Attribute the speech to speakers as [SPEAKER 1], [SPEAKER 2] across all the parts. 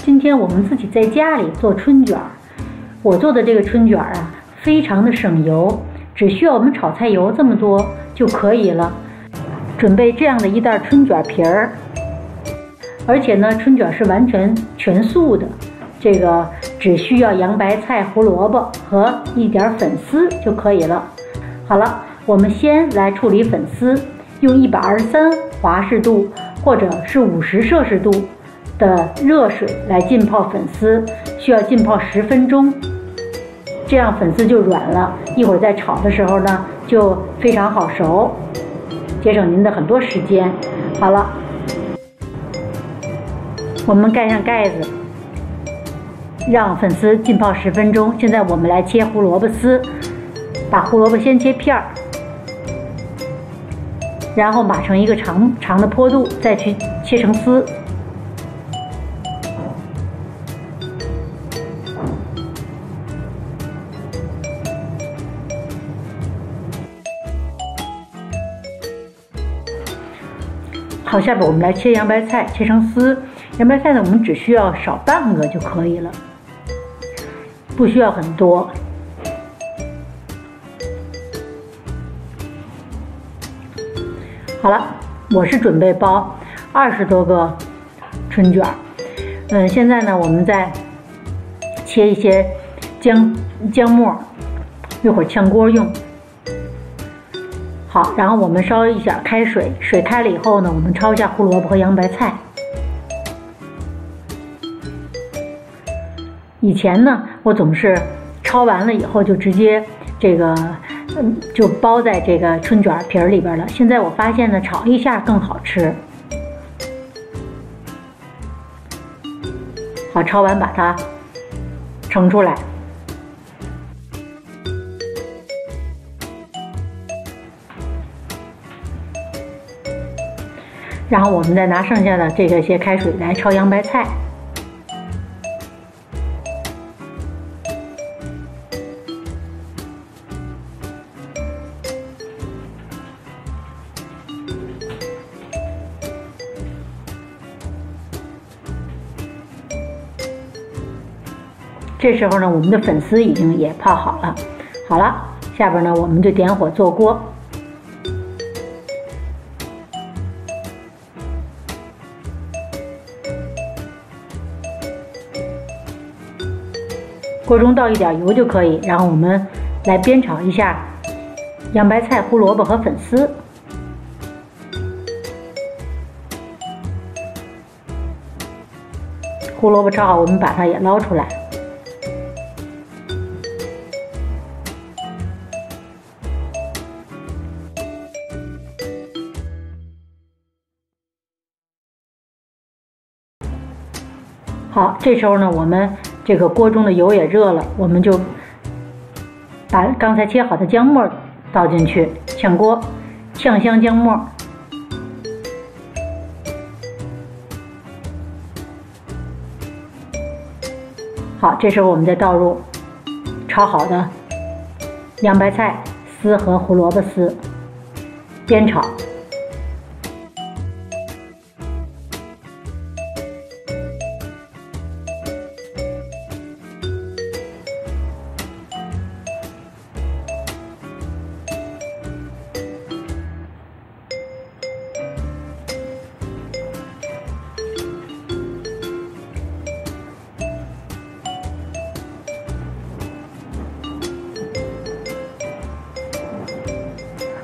[SPEAKER 1] 今天我们自己在家里做春卷儿，我做的这个春卷儿啊，非常的省油，只需要我们炒菜油这么多就可以了。准备这样的一袋春卷皮儿，而且呢，春卷是完全素的，这个只需要洋白菜、胡萝卜和一点粉丝就可以了。好了，我们先来处理粉丝，用123华氏度或者是50摄氏度的热水来浸泡粉丝，需要浸泡10分钟，这样粉丝就软了，一会儿在炒的时候呢就非常好熟，节省您的很多时间。好了，我们盖上盖子，让粉丝浸泡10分钟。现在我们来切胡萝卜丝，把胡萝卜先切片儿，然后码成一个长的坡度，再去切成丝。好，下边我们来切洋白菜，切成丝。洋白菜呢，我们只需要少半个就可以了，不需要很多。好了，我是准备包20多个春卷。现在呢，我们再切一些姜末，一会儿炝锅用。好，然后我们烧一下开水，水开了以后呢，我们焯一下胡萝卜和洋白菜。以前呢，我总是焯完了以后就直接就包在这个春卷皮儿里边了。现在我发现呢，炒一下更好吃。好，焯完把它盛出来。然后我们再拿剩下的这些开水来焯洋白菜。这时候呢，我们的粉丝已经也泡好了。好了，下边呢，我们就点火做锅。锅中倒一点油就可以，然后我们来煸炒一下洋白菜、胡萝卜和粉丝。胡萝卜炒好，我们把它也捞出来。好，这时候呢，我们这个锅中的油也热了，我们就把刚才切好的姜末倒进去，炝锅，炝香姜末。好，这时候我们再倒入炒好的洋白菜丝和胡萝卜丝，煸炒。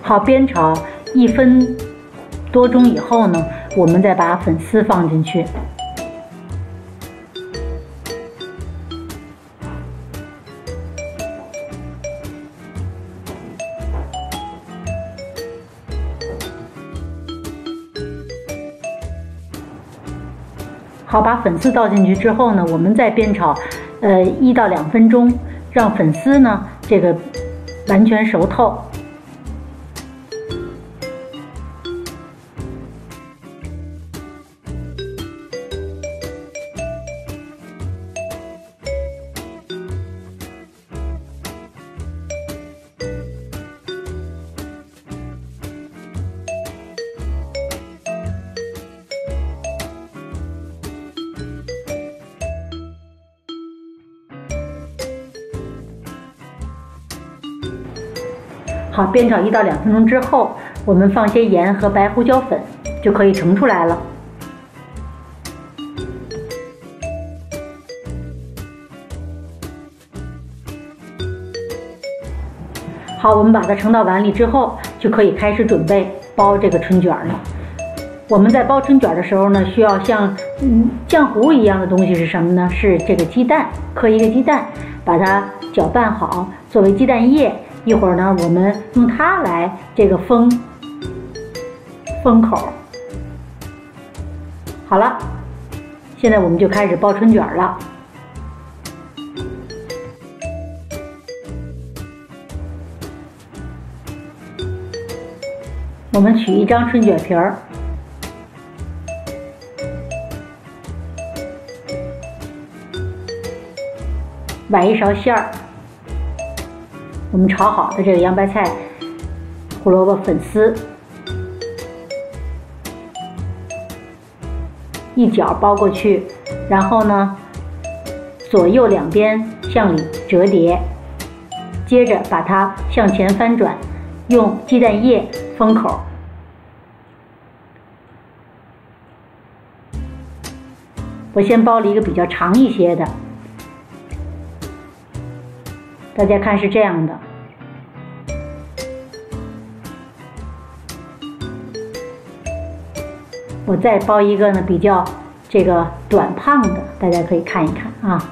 [SPEAKER 1] 好，煸炒1分多钟以后呢，我们再把粉丝放进去。好，把粉丝倒进去之后呢，我们再煸炒1到2分钟，让粉丝呢完全熟透。好，煸炒1到2分钟之后，我们放些盐和白胡椒粉，就可以盛出来了。好，我们把它盛到碗里之后，就可以开始准备包这个春卷了。我们在包春卷的时候呢，需要像浆糊一样的东西是什么呢？是这个鸡蛋，磕一个鸡蛋，把它搅拌好，作为鸡蛋液。一会儿呢，我们用它来这个封口。好了，现在我们就开始包春卷了。我们取一张春卷皮儿，崴一勺馅儿，我们炒好的这个洋白菜、胡萝卜粉丝，一角包过去，然后呢，左右两边向里折叠，接着把它向前翻转，用鸡蛋液封口。我先包了一个比较长一些的，大家看是这样的。我再包一个呢，比较这个短胖的，大家可以看一看啊。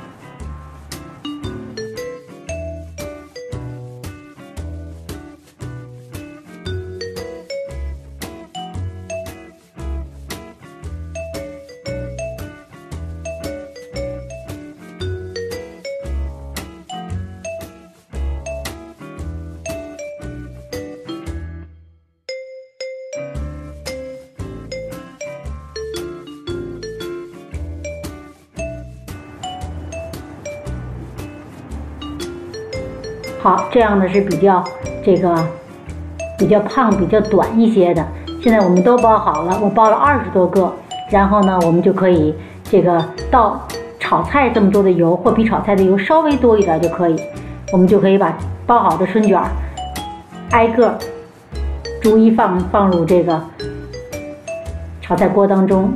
[SPEAKER 1] 好，这样的是比较胖、比较短一些的。现在我们都包好了，我包了20多个，然后呢，我们就可以倒炒菜这么多的油，或比炒菜的油稍微多一点就可以。我们就可以把包好的春卷挨个逐一放入这个炒菜锅当中。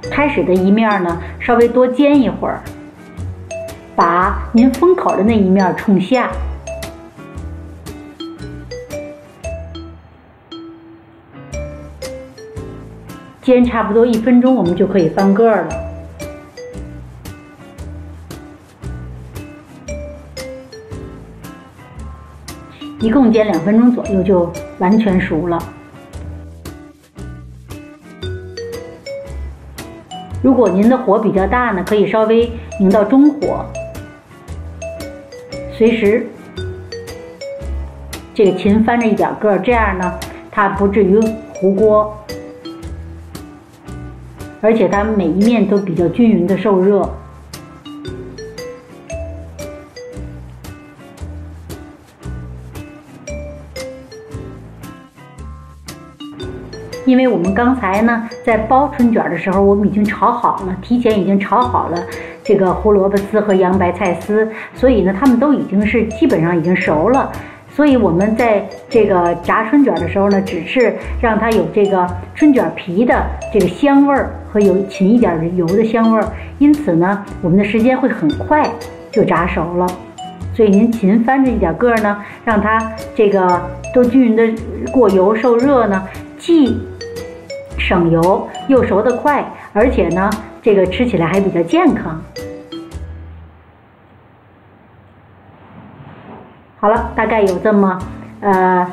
[SPEAKER 1] 开始的一面呢，稍微多煎一会儿，把您封口的那一面冲下，煎差不多1分钟，我们就可以翻个了。一共煎2分钟左右就完全熟了。如果您的火比较大呢，可以稍微拧到中火，随时这个勤翻着一点个，这样呢，它不至于糊锅，而且它每一面都比较均匀的受热。因为我们刚才呢，在包春卷的时候，我们已经炒好了，提前已经炒好了这个胡萝卜丝和洋白菜丝，所以呢，它们都已经是基本上已经熟了。所以我们在这个炸春卷的时候呢，只是让它有这个春卷皮的这个香味儿和有勤一点的油的香味儿，因此呢，我们的时间会很快就炸熟了。所以您勤翻着一点个呢，让它这个都均匀的过油受热呢，既省油又熟得快，而且呢，这个吃起来还比较健康。好了，大概有这么4、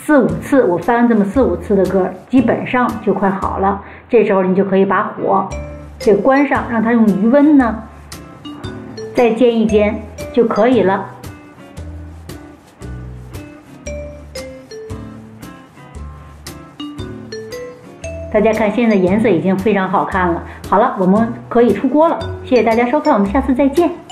[SPEAKER 1] 5次，我翻这么4、5次的个，基本上就快好了。这时候你就可以把火这个关上，让它用余温呢再煎一煎就可以了。大家看，现在颜色已经非常好看了。好了，我们可以出锅了。谢谢大家收看，我们下次再见。